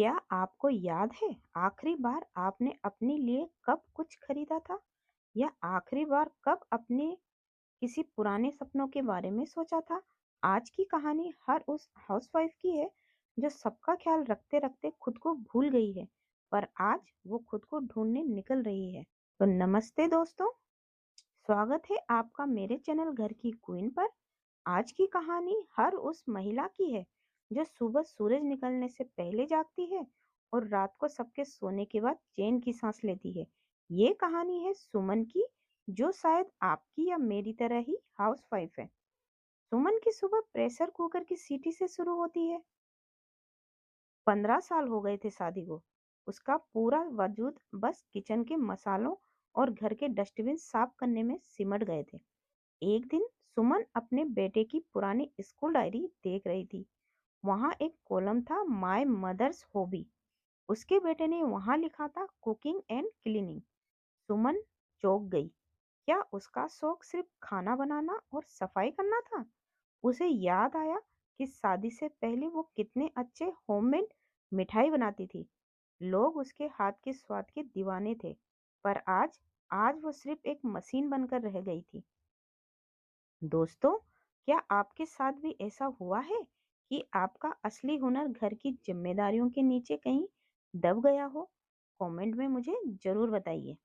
क्या आपको याद है आखिरी बार आपने अपने लिए कब कुछ खरीदा था? या आखिरी बार कब अपने किसी पुराने सपनों के बारे में सोचा था? आज की कहानी हर उस हाउसवाइफ की है जो सबका ख्याल रखते रखते खुद को भूल गई है, पर आज वो खुद को ढूंढने निकल रही है। तो नमस्ते दोस्तों, स्वागत है आपका मेरे चैनल घर की क्वीन पर। आज की कहानी हर उस महिला की है जो सुबह सूरज निकलने से पहले जागती है और रात को सबके सोने के बाद चैन की सांस लेती है। ये कहानी है सुमन की, जो शायद आपकी या मेरी तरह ही हाउसवाइफ है। सुमन की सुबह प्रेशर कुकर की सीटी से शुरू होती है। 15 साल हो गए थे शादी को। उसका पूरा वजूद बस किचन के मसालों और घर के डस्टबिन साफ करने में सिमट गए थे। एक दिन सुमन अपने बेटे की पुरानी स्कूल डायरी देख रही थी। वहां एक कॉलम था, माय मदर्स हॉबी। उसके बेटे ने वहां लिखा था कुकिंग एंड क्लीनिंग। सुमन चौंक गई। क्या उसका शौक सिर्फ खाना बनाना और सफाई करना था? उसे याद आया कि शादी से पहले वो कितने अच्छे होममेड मिठाई बनाती थी। लोग उसके हाथ के स्वाद के दीवाने थे। पर आज आज वो सिर्फ एक मशीन बनकर रह गई थी। दोस्तों, क्या आपके साथ भी ऐसा हुआ है कि आपका असली हुनर घर की जिम्मेदारियों के नीचे कहीं दब गया हो? कमेंट में मुझे जरूर बताइए।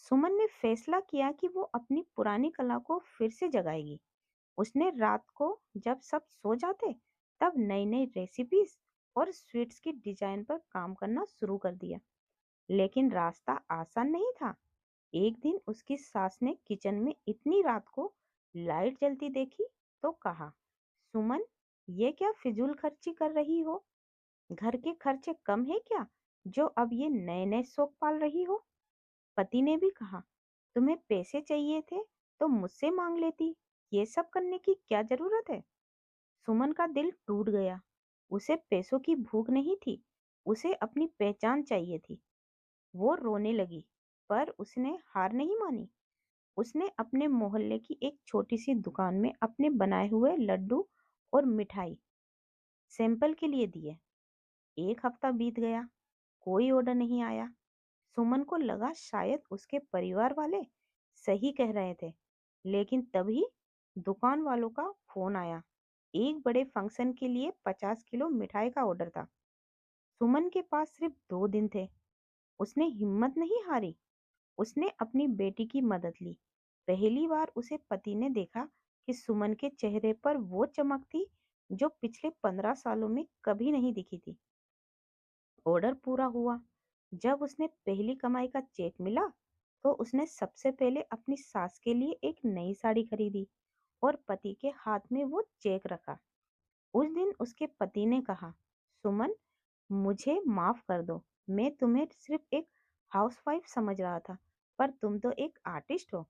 सुमन ने फैसला किया कि वो अपनी पुरानी कला को फिर से जगाएगी। उसने रात को जब सब सो जाते तब नई नई रेसिपीज और स्वीट्स की डिजाइन पर काम करना शुरू कर दिया। लेकिन रास्ता आसान नहीं था। एक दिन उसकी सास ने किचन में इतनी रात को लाइट जलती देखी तो कहा, सुमन, ये क्या फिजूल खर्ची कर रही हो? घर के खर्चे कम है क्या जो अब ये नए नए शौक पाल रही हो? पति ने भी कहा, तुम्हें पैसे चाहिए थे तो मुझसे मांग लेती, ये सब करने की क्या जरूरत है? सुमन का दिल टूट गया। उसे पैसों की भूख नहीं थी, उसे अपनी पहचान चाहिए थी। वो रोने लगी, पर उसने हार नहीं मानी। उसने अपने मोहल्ले की एक छोटी सी दुकान में अपने बनाए हुए लड्डू और मिठाई सैंपल के लिए दिए। एक हफ्ता बीत गया, कोई ऑर्डर नहीं आया। सुमन को लगा शायद उसके परिवार वाले सही कह रहे थे। लेकिन तभी दुकान वालों का फोन आया। एक बड़े फंक्शन के लिए 50 किलो मिठाई का ऑर्डर था। सुमन के पास सिर्फ 2 दिन थे। उसने हिम्मत नहीं हारी। उसने अपनी बेटी की मदद ली। पहली बार उसे पति ने देखा कि सुमन के चेहरे पर वो चमक थी जो पिछले 15 सालों में कभी नहीं दिखी थी। ऑर्डर पूरा हुआ। जब उसने पहली कमाई का चेक मिला तो उसने सबसे पहले अपनी सास के लिए एक नई साड़ी खरीदी और पति के हाथ में वो चेक रखा। उस दिन उसके पति ने कहा, सुमन, मुझे माफ कर दो। मैं तुम्हें सिर्फ एक हाउसवाइफ समझ रहा था, पर तुम तो एक आर्टिस्ट हो।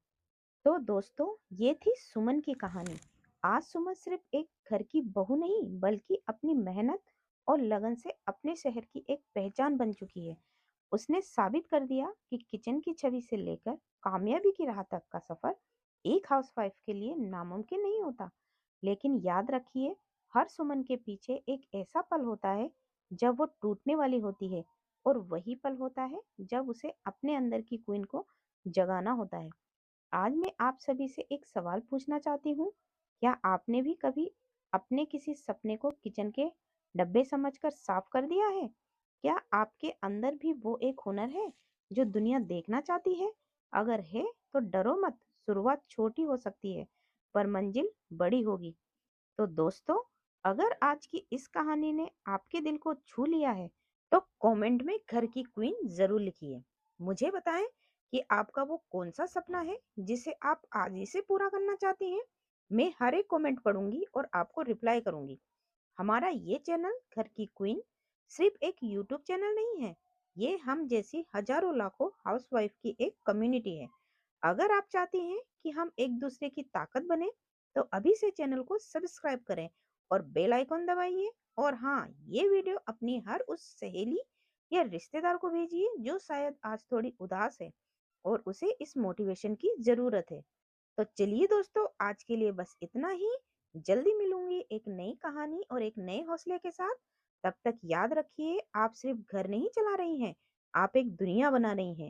तो दोस्तों, ये थी सुमन की कहानी। आज सुमन सिर्फ एक घर की बहू नहीं, बल्कि अपनी मेहनत और लगन से अपने शहर की एक पहचान बन चुकी है। उसने साबित कर दिया कि किचन की छवि से लेकर कामयाबी की राह तक का सफर एक हाउसवाइफ के लिए नामुमकिन नहीं होता। लेकिन याद रखिए, हर सुमन के पीछे एक ऐसा पल होता है जब वो टूटने वाली होती है, और वही पल होता है जब उसे अपने अंदर की क्वीन को जगाना होता है। आज मैं आप सभी से एक सवाल पूछना चाहती हूँ। क्या आपने भी कभी अपने किसी सपने को किचन के डब्बे समझकर साफ कर दिया है? क्या आपके अंदर भी वो एक हुनर है जो दुनिया देखना चाहती है? अगर है तो डरो मत, शुरुआत छोटी हो सकती है पर मंजिल बड़ी होगी। तो दोस्तों, अगर आज की इस कहानी ने आपके दिल को छू लिया है तो कमेंट में घर की क्वीन जरूर लिखिए। मुझे बताएं कि आपका वो कौन सा सपना है जिसे आप आज ही से पूरा करना चाहती हैं। मैं हर एक कमेंट पढ़ूंगी और आपको रिप्लाई करूंगी। हमारा ये चैनल घर की क्वीन सिर्फ एक यूट्यूब चैनल नहीं है, ये हम जैसी हजारों लाखों हाउसवाइफ की एक कम्युनिटी है। अगर आप चाहते हैं कि हम एक दूसरे की ताकत बने तो अभी से चैनल को सब्सक्राइब करें और बेल आइकन दबाइए। और हाँ, ये वीडियो अपनी हर उस सहेली या रिश्तेदार को भेजिए जो शायद आज थोड़ी उदास है और उसे इस मोटिवेशन की जरूरत है। तो चलिए दोस्तों, आज के लिए बस इतना ही। जल्दी मिलूंगी एक नई कहानी और एक नए हौसले के साथ। तब तक याद रखिए, आप सिर्फ घर नहीं चला रही हैं, आप एक दुनिया बना रही हैं।